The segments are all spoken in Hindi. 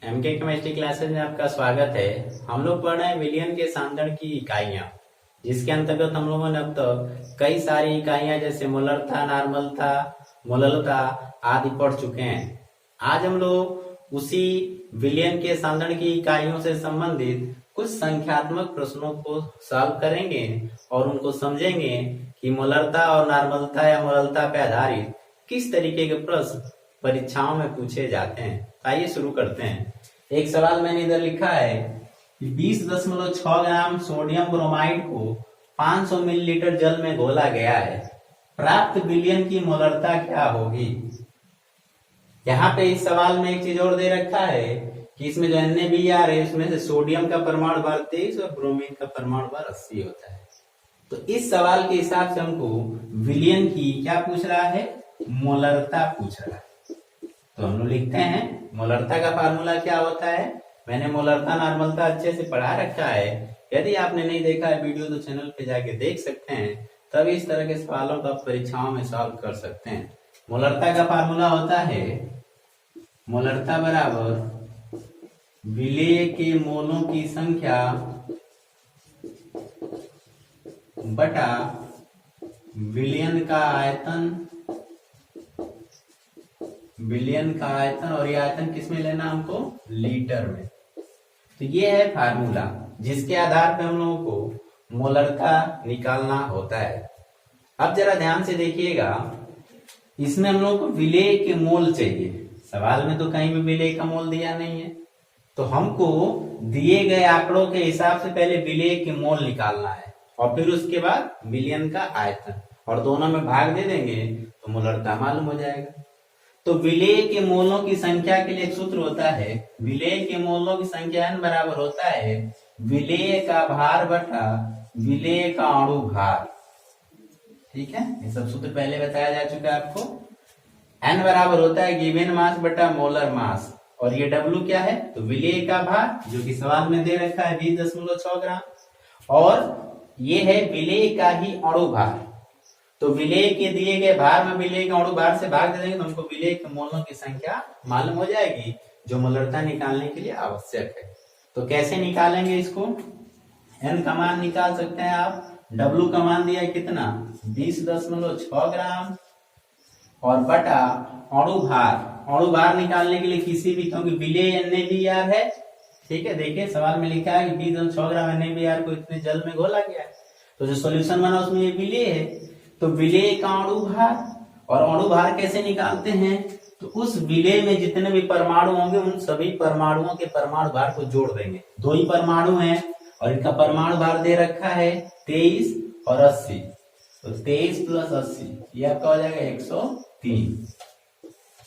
एमके केमिस्ट्री क्लासेस में आपका स्वागत है। हम लोग पढ़ रहे हैं विलियन के सांद्रण की इकाइयां, जिसके अंतर्गत हम लोगों ने अब तक कई सारी इकाइयां जैसे मोलरता, नॉर्मलता, मोललता आदि पढ़ चुके हैं। आज हम लोग उसी विलियन के सांद्रण की इकाइयों से संबंधित कुछ संख्यात्मक प्रश्नों को सॉल्व करेंगे और उनको समझेंगे कि मोलरता और नॉर्मलता या मोललता पर आधारित किस तरीके के प्रश्न परीक्षाओं में पूछे जाते हैं। आइए शुरू करते हैं। एक सवाल मैंने इधर लिखा है कि 20.6 ग्राम सोडियम ब्रोमाइड को 500 मिलीलीटर जल में घोला गया है, प्राप्त विलियन की मोलरता क्या होगी। यहाँ पे इस सवाल में एक चीज और दे रखा है कि इसमें जो NaBr है उसमें से सोडियम का परमाणु भार 23 और ब्रोमीन का परमाणु भार 80 होता है। तो इस सवाल के हिसाब से हमको विलियन की क्या पूछ रहा है, मोलरता पूछ रहा है। तो हम लोग लिखते हैं मोलरता का फार्मूला क्या होता है। मैंने मोलरता नॉर्मलता अच्छे से पढ़ा रखा है। यदि आपने नहीं देखा है वीडियो तो चैनल पे जाके देख सकते हैं, तब इस तरह के सवालों को आप परीक्षाओं में सॉल्व कर सकते हैं। मोलरता का फार्मूला होता है मोलरता बराबर विलेय के मोलों की संख्या बटा विलियन का आयतन, विलियन का आयतन, और ये आयतन किस में लेना हमको, लीटर में। तो ये है फार्मूला जिसके आधार पर हम लोगों को मोलरता निकालना होता है। अब जरा ध्यान से देखिएगा, इसमें हम लोगों को विलेय के मोल चाहिए। सवाल में तो कहीं भी विलेय का मोल दिया नहीं है, तो हमको दिए गए आंकड़ों के हिसाब से पहले विलेय के मोल निकालना है और फिर उसके बाद विलियन का आयतन, और दोनों में भाग दे देंगे तो मोलरता मालूम हो जाएगा। तो विलेय के मोलों की संख्या के लिए एक सूत्र होता है, विलेय के मोलों की संख्या n बराबर होता है विलेय का भार बटा विलेय का अणु भार। ठीक है, ये सब सूत्र पहले बताया जा चुका है आपको। n बराबर होता है गिवन मास बटा मोलर मास, और ये W क्या है, तो विलेय का भार जो कि सवाल में दे रखा है 20.6 ग्राम, और ये है विलेय का ही अणु भार। तो विलेय के दिए गए भार में विलेय के अणु भार से भाग दे देंगे तो हमको विलेय के मोलों की संख्या मालूम हो जाएगी, जो मोलरता निकालने के लिए आवश्यक है। तो कैसे निकालेंगे इसको, n का मान निकाल सकते हैं आप। W का मान दिया है कितना, 20.6 ग्राम, और बटा अणु भार। अणु भार निकालने के लिए किसी भी, क्योंकि विलेय NaBr है, ठीक है। देखिए सवाल में लिखा है कि 20.6 ग्राम NaBr को इतने जल में घोला गया है, तो जो सोल्यूशन बना उसमें ये विलेय है, तो विलेय का अणु भार। और अणु भार कैसे निकालते हैं, तो उस विलेय में जितने भी परमाणु होंगे उन सभी परमाणुओं के परमाणु भार को जोड़ देंगे। दो ही परमाणु हैं और इनका परमाणु भार दे रखा है 23 और 80, तो 23 प्लस 80 ये आपका हो जाएगा 103।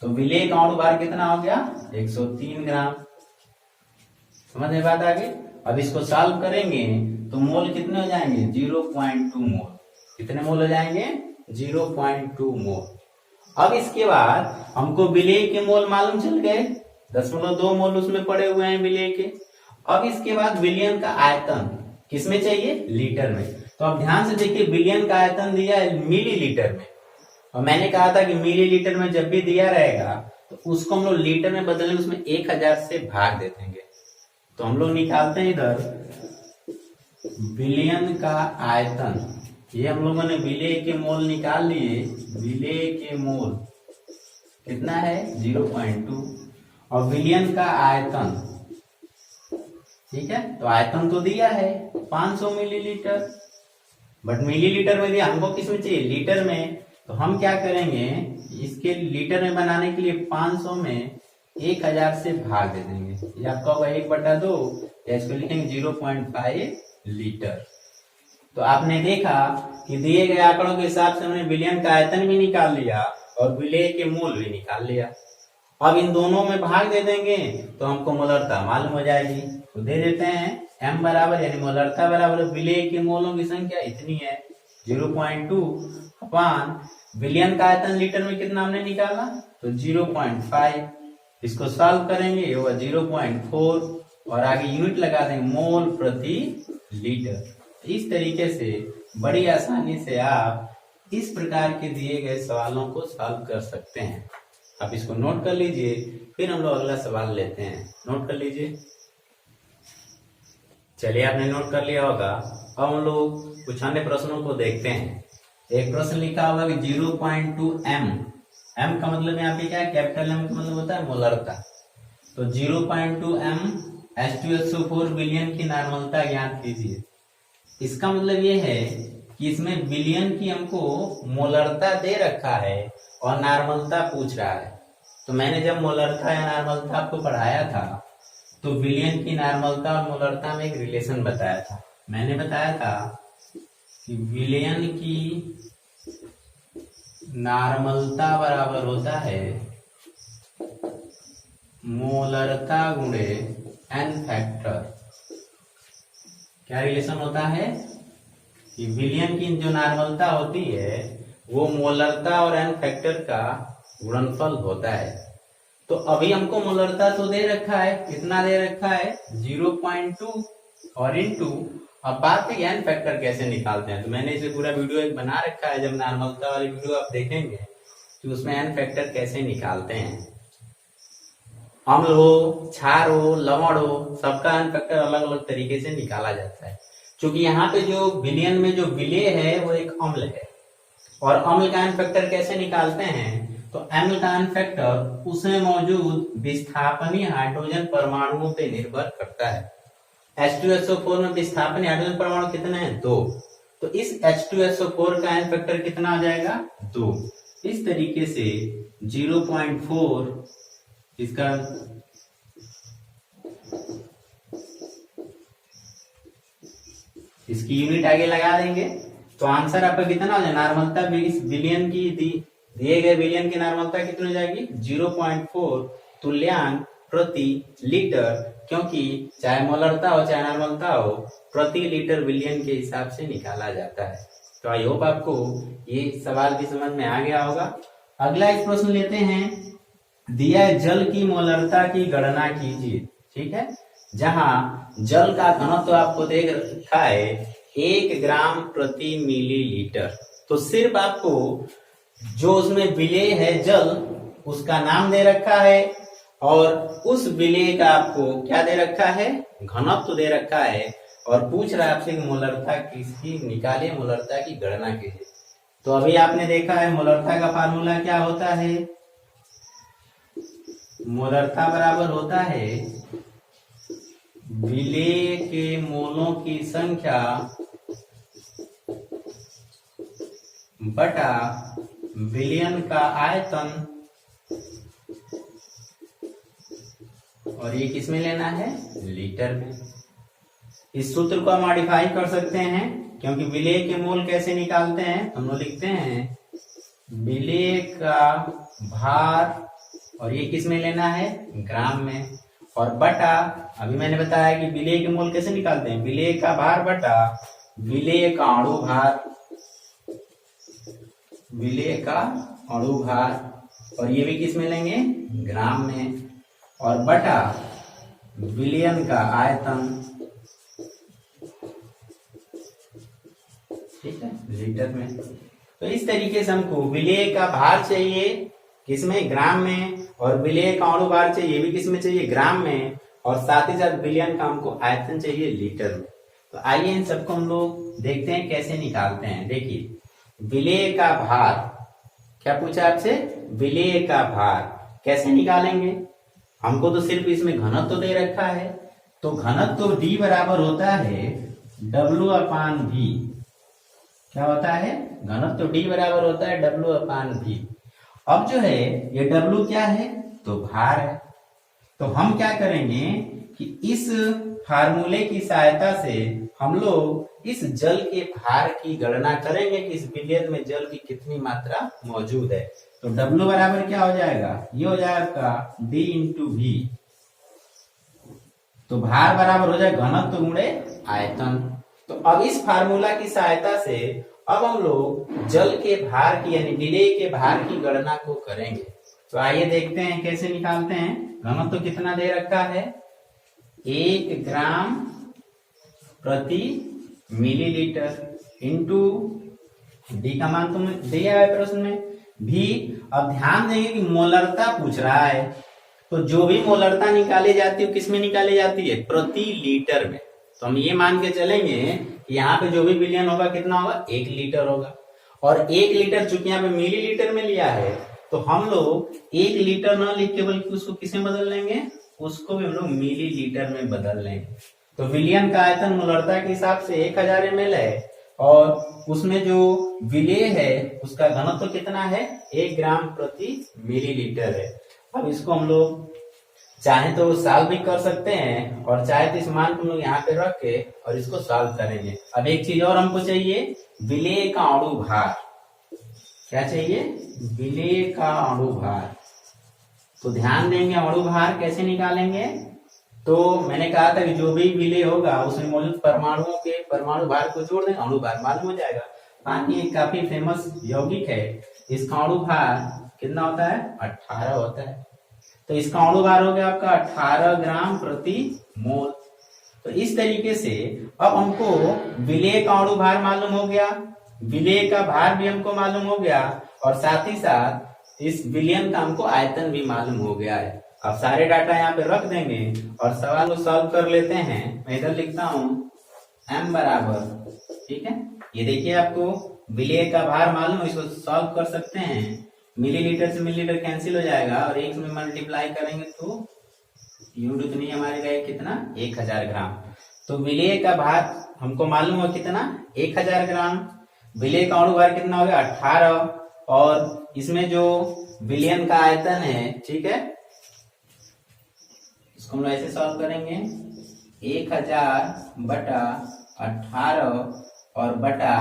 तो विलेय का अणु भार कितना हो गया, 103 ग्राम। समझ में बात आ गई। अब इसको सॉल्व करेंगे तो मोल कितने हो जाएंगे, 0.2 मोल। कितने मोल हो जाएंगे, 0.2 मोल। अब इसके बाद हमको विलेय के मोल मालूम चल गए, 0.2 मोल उसमें पड़े हुए हैं विलेय के। अब इसके बाद विलियन का आयतन किसमें चाहिए, लीटर में। तो अब ध्यान से देखिए, विलियन का आयतन दिया है मिलीलीटर में, और मैंने कहा था कि मिलीलीटर में जब भी दिया रहेगा तो उसको हम लोग लीटर में बदलेंगे, उसमें 1000 से भाग दे देंगे। तो हम लोग निकालते हैं इधर विलियन का आयतन। ये हम लोगों ने विलेय के मोल निकाल लिए। विलेय के मोल कितना है, 0.2, और विलियन का आयतन, ठीक है। तो आयतन तो दिया है 500 मिलीलीटर, बट मिलीलीटर में दिया, हमको किस में चाहिए, लीटर में। तो हम क्या करेंगे, इसके लीटर में बनाने के लिए 500 में 1000 से भाग दे देंगे। ये आपका होगा 1/2, या इसको लिखेंगे 0.5 लीटर। तो आपने देखा कि दिए गए आंकड़ों के हिसाब से हमने विलियन का आयतन भी निकाल लिया और विलेय के मोल भी निकाल लिया। अब इन दोनों में भाग दे देंगे तो हमको मोलरता मालूम हो जाएगी। तो दे देते हैं m बराबर, यानी मोलरता बराबर विलेय के मोलों की संख्या इतनी है 0.2 अपान विलियन का आयतन लीटर में कितना हमने निकाला, तो 0.5। इसको सॉल्व करेंगे, ये होगा 0.4, और आगे यूनिट लगा देंगे मोल प्रति लीटर। इस तरीके से बड़ी आसानी से आप इस प्रकार के दिए गए सवालों को सॉल्व कर सकते हैं। आप इसको नोट कर लीजिए, फिर हम लोग अगला सवाल लेते हैं। नोट कर लीजिए। चलिए, आपने नोट कर लिया होगा। अब हम लोग कुछ अन्य प्रश्नों को देखते हैं। एक प्रश्न लिखा होगा कि 0.2 m, m का मतलब यहाँ पे क्या है, कैपिटल M का मतलब होता है मोलरता। तो 0.2 m H2SO4 विलियन की नॉर्मलता ज्ञात कीजिए। इसका मतलब ये है कि इसमें विलियन की हमको मोलरता दे रखा है और नॉर्मलता पूछ रहा है। तो मैंने जब मोलरता या नॉर्मलता आपको पढ़ाया था तो विलियन की नॉर्मलता और मोलरता में एक रिलेशन बताया था। मैंने बताया था कि विलियन की नॉर्मलता बराबर होता है मोलरता गुणे n फैक्टर। क्या रिलेशन होता है कि विलियन की जो नॉर्मलता होती है वो मोलरता और n फैक्टर का गुणनफल होता है। तो अभी हमको मोलरता तो दे रखा है, कितना दे रखा है 0.2 और इनटू, अब बात है n फैक्टर कैसे निकालते हैं। तो मैंने इसे पूरा वीडियो एक बना रखा है, जब नॉर्मलता वाली वीडियो आप देखेंगे तो उसमें n फैक्टर कैसे निकालते हैं। अम्ल हो, क्षार हो, लवण हो, सबका n फैक्टर अलग अलग तरीके से निकाला जाता है। क्योंकि यहाँ पे जो विलियन में जो विलेय है वो एक अम्ल है, और अम्ल का n फैक्टर कैसे निकालते हैं, तो अम्ल का n फैक्टर उसमें मौजूद विस्थापनीय हाइड्रोजन परमाणुओं पे निर्भर करता है। H2SO4 में विस्थापनीय हाइड्रोजन परमाणु कितने हैं, 2। तो इस H2SO4 का n फैक्टर कितना हो जाएगा, 2। इस तरीके से 0.4 इसका इसकी यूनिट आगे लगा देंगे तो आंसर आपका कितना हो जाएगा, नॉर्मलता विलियन की दिए गए विलियन की नॉर्मलता कितनी हो जाएगी 0.4 तुल्यांक प्रति लीटर, क्योंकि चाहे मोलरता हो चाहे नॉर्मलता हो प्रति लीटर विलियन के हिसाब से निकाला जाता है। तो आई होप आपको ये सवाल भी समझ में आ गया होगा। अगला एक प्रश्न लेते हैं। दिया जल की मोलरता की गणना कीजिए। ठीक है, जहां जल का घनत्व तो आपको देख रखा है 1 ग्राम प्रति मिलीलीटर। तो सिर्फ आपको जो उसमें विलेय है जल उसका नाम दे रखा है और उस विलेय का आपको क्या दे रखा है, घनत्व दे रखा है, और पूछ रहा है आपसे मोलरता किसकी निकालिए, मोलरता की गणना कीजिए। तो अभी आपने देखा है मोलरता का फार्मूला क्या होता है, मोलरता बराबर होता है विलेय के मोलों की संख्या बटा विलियन का आयतन, और ये किस में लेना है, लीटर में। इस सूत्र को हम मॉडिफाई कर सकते हैं, क्योंकि विलेय के मोल कैसे निकालते हैं, हम लोग लिखते हैं विलेय का भार, और ये किस में लेना है, ग्राम में, और बटा, अभी मैंने बताया कि विलेय के मोल कैसे निकालते हैं, विलेय का भार बटा विलेय का अणु भार, विलेय का अणु भार, और ये भी किस में लेंगे, ग्राम में, और बटा विलियन का आयतन, ठीक है, लीटर में। तो इस तरीके से हमको विलेय का भार चाहिए किसमें, ग्राम में, और विलेय का अणु भार चाहिए, ये भी किसमें चाहिए, ग्राम में, और साथ ही साथ विलियन का हमको आयतन चाहिए लीटर में। तो आइए इन सबको हम लोग देखते हैं कैसे निकालते हैं। देखिए, विलेय का भार, क्या पूछा आपसे, विलेय का भार कैसे निकालेंगे, हमको तो सिर्फ इसमें घनत्व तो दे रखा है, तो घनत्व तो D बराबर होता है W/V। क्या होता है, घनत्व तो D बराबर होता है W/V। अब जो है ये W क्या है, तो भार है। तो हम क्या करेंगे कि इस फार्मूले की सहायता से हम लोग इस जल के भार की गणना करेंगे कि इस विलियन में जल की कितनी मात्रा मौजूद है। तो W बराबर क्या हो जाएगा, ये हो जाएगा D × V। तो भार बराबर हो जाएगा घनत्व गुणे आयतन। तो अब इस फार्मूला की सहायता से अब हम लोग जल के भार की यानी विलेय के भार की गणना को करेंगे। तो आइए देखते हैं कैसे निकालते हैं। घनत्व कितना दे रखा है, 1 ग्राम प्रति मिलीलीटर इंटू D का मान तो दिया है प्रश्न में, V। अब ध्यान देंगे कि मोलरता पूछ रहा है, तो जो भी मोलरता निकाली जाती है किस में निकाली जाती है? प्रति लीटर में। तो हम ये मान के चलेंगे कि यहाँ पे जो भी विलियन होगा कितना होगा? 1 लीटर होगा। और 1 लीटर चूंकि यहाँ पे मिलीलीटर में लिया है, तो हम लोग 1 लीटर ना लिख के बल्कि उसको किसमें बदल लेंगे? उसको भी हम लोग मिलीलीटर में बदल लेंगे। तो विलियन का आयतन मोलरता के हिसाब से 1000 ml है, और उसमें जो विलेय है उसका घनत्व कितना है? 1 ग्राम प्रति मिलीलीटर है। अब इसको हम लोग चाहे तो सॉल्व भी कर सकते हैं, और चाहे तो इस मान को हम लोग यहाँ पे रख के और इसको सॉल्व करेंगे। अब एक चीज और हमको चाहिए, विलेय का अणु भार। क्या चाहिए? विलेय का अणु भार। तो ध्यान देंगे अणु भार कैसे निकालेंगे। तो मैंने कहा था कि जो भी विलेय होगा उसमें मौजूद परमाणुओं के परमाणु भार को जोड़ देंगे, अणु भार मालूम हो जाएगा। पानी एक काफी फेमस यौगिक है, इसका अणु भार कितना होता है? 18 होता है। तो इसका अणु भार हो गया आपका 18 ग्राम प्रति मोल। तो इस तरीके से अब हमको विलेय का अणु भार मालूम हो गया, विलेय का भार भी हमको मालूम हो गया, और साथ ही साथ इस विलियन का हमको आयतन भी मालूम हो गया है। अब सारे डाटा यहाँ पे रख देंगे और सवाल को सॉल्व कर लेते हैं। मैं इधर लिखता हूं m बराबर, ठीक है, ये देखिए आपको विलेय का भार मालूम है, इसको सॉल्व कर सकते हैं। मिलीलीटर से मिलीलीटर कैंसिल हो जाएगा, और 1 में मल्टीप्लाई करेंगे तो यूनिट उतनी हमारे गए कितना? 1000 ग्राम। तो विलेय का भार हमको मालूम हो कितना? 1000 ग्राम। विलेय का अणु भार कितना हो गया? 18। और इसमें जो विलियन का आयतन है, ठीक है, इसको हम लोग ऐसे सॉल्व करेंगे, 1000 बटा 18 और बटा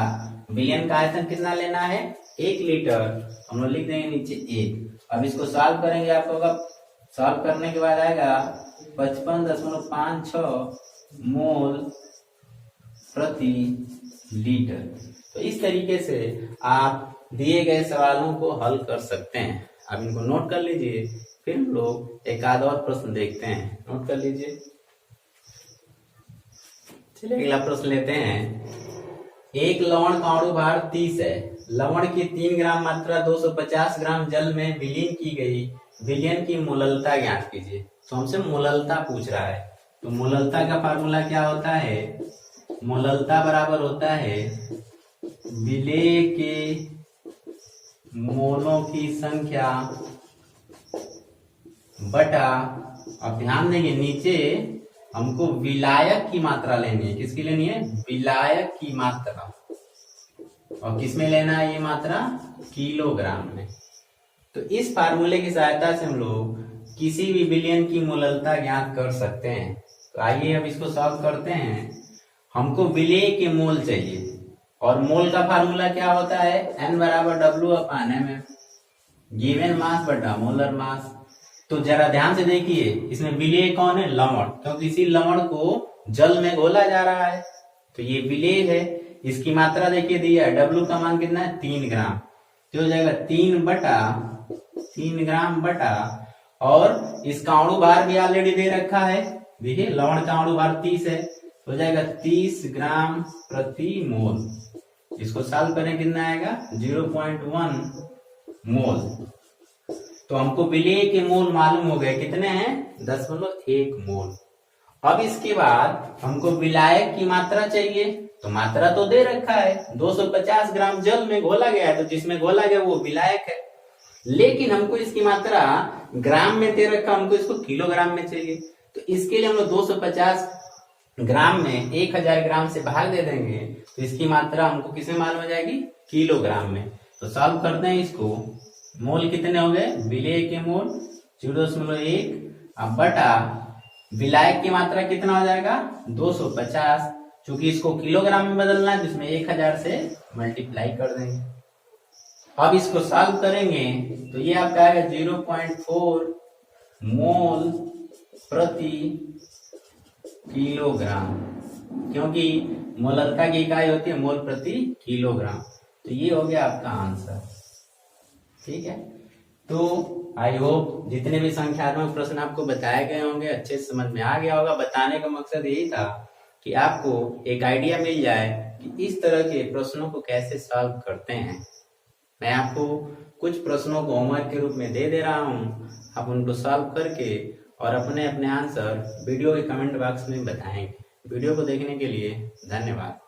विलियन का आयतन कितना लेना है? 1 लीटर। हम लोग लिख देंगे नीचे 1। अब इसको सॉल्व करेंगे, आपको सॉल्व करने के बाद आएगा 55.56 मोल प्रति लीटर। तो इस तरीके से आप दिए गए सवालों को हल कर सकते हैं। अब इनको नोट कर लीजिए, फिर हम लोग एक आध और प्रश्न देखते हैं। नोट कर लीजिए। चलिए अगला प्रश्न लेते हैं। एक लवण का अणु भार 30 है। लवण की 3 ग्राम मात्रा 250 ग्राम जल में विलीन की गई। विलयन की मोललता ज्ञात कीजिए। तो हमसे मोललता पूछ रहा है। तो मोललता का फार्मूला क्या होता है? मोललता बराबर होता है विलेय के मोलों की संख्या बटा, अब ध्यान देंगे नीचे हमको विलायक की मात्रा लेनी है। किसकी लेनी है? विलायक की मात्रा। और किसमें लेना है ये मात्रा? किलोग्राम में। तो इस फार्मूले की सहायता से हम लोग किसी भी विलयन की मोललता ज्ञात कर सकते हैं। तो आइए अब इसको सॉल्व करते हैं। हमको विलेय के मोल चाहिए, और मोल का फार्मूला क्या होता है? N बराबर W/mm, गिवन मास बटा मोलर मास। तो जरा ध्यान से देखिए, इसमें विलेय कौन है? लवण, क्योंकि इसी लवण को जल में घोला जा रहा है। तो ये विलेय है। इसकी मात्रा देखिए दी है, W का मान कितना है? 3 ग्राम। तो हो जाएगा 3 ग्राम बटा, और इसका अणु भार भी ऑलरेडी दे रखा है। देखिए लवण का अणु भार 30 है, हो जाएगा 30 ग्राम प्रति मोल। इसको सॉल्व करें कितना आएगा? 0.1 मोल। तो हमको विलेय के मोल मालूम हो गए, कितने हैं? 10.1 मोल। अब इसके बाद हमको विलायक की मात्रा चाहिए। तो मात्रा तो दे रखा है, 250 ग्राम जल में घोला गया है, तो जिसमें घोला गया वो विलायक है। लेकिन हमको इसकी मात्रा ग्राम में दे रखा, हमको इसको किलोग्राम में चाहिए। तो इसके लिए हम लोग 250 ग्राम में 1000 ग्राम से भाग दे देंगे, तो इसकी मात्रा हमको किसमें मालूम हो जाएगी? किलोग्राम में। तो सॉल्व करते हैं इसको। मोल कितने हो गए? विलेय के मोल 0.1, अब बटा विलायक की मात्रा कितना हो जाएगा? 250। चूंकि इसको किलोग्राम में बदलना है, तो इसमें 1000 से मल्टीप्लाई कर देंगे। अब इसको सॉल्व करेंगे तो ये आपका आएगा 0.4 मोल प्रति किलोग्राम, क्योंकि मोलरता की इकाई होती है मोल प्रति किलोग्राम। तो ये हो गया आपका आंसर। ठीक है, तो आई होप जितने भी संख्यात्मक प्रश्न आपको बताए गए होंगे अच्छे से समझ में आ गया होगा। बताने का मकसद यही था कि आपको एक आइडिया मिल जाए कि इस तरह के प्रश्नों को कैसे सॉल्व करते हैं। मैं आपको कुछ प्रश्नों को होमवर्क के रूप में दे रहा हूँ। आप उनको सॉल्व करके और अपने अपने आंसर वीडियो के कमेंट बॉक्स में बताएंगे। वीडियो को देखने के लिए धन्यवाद।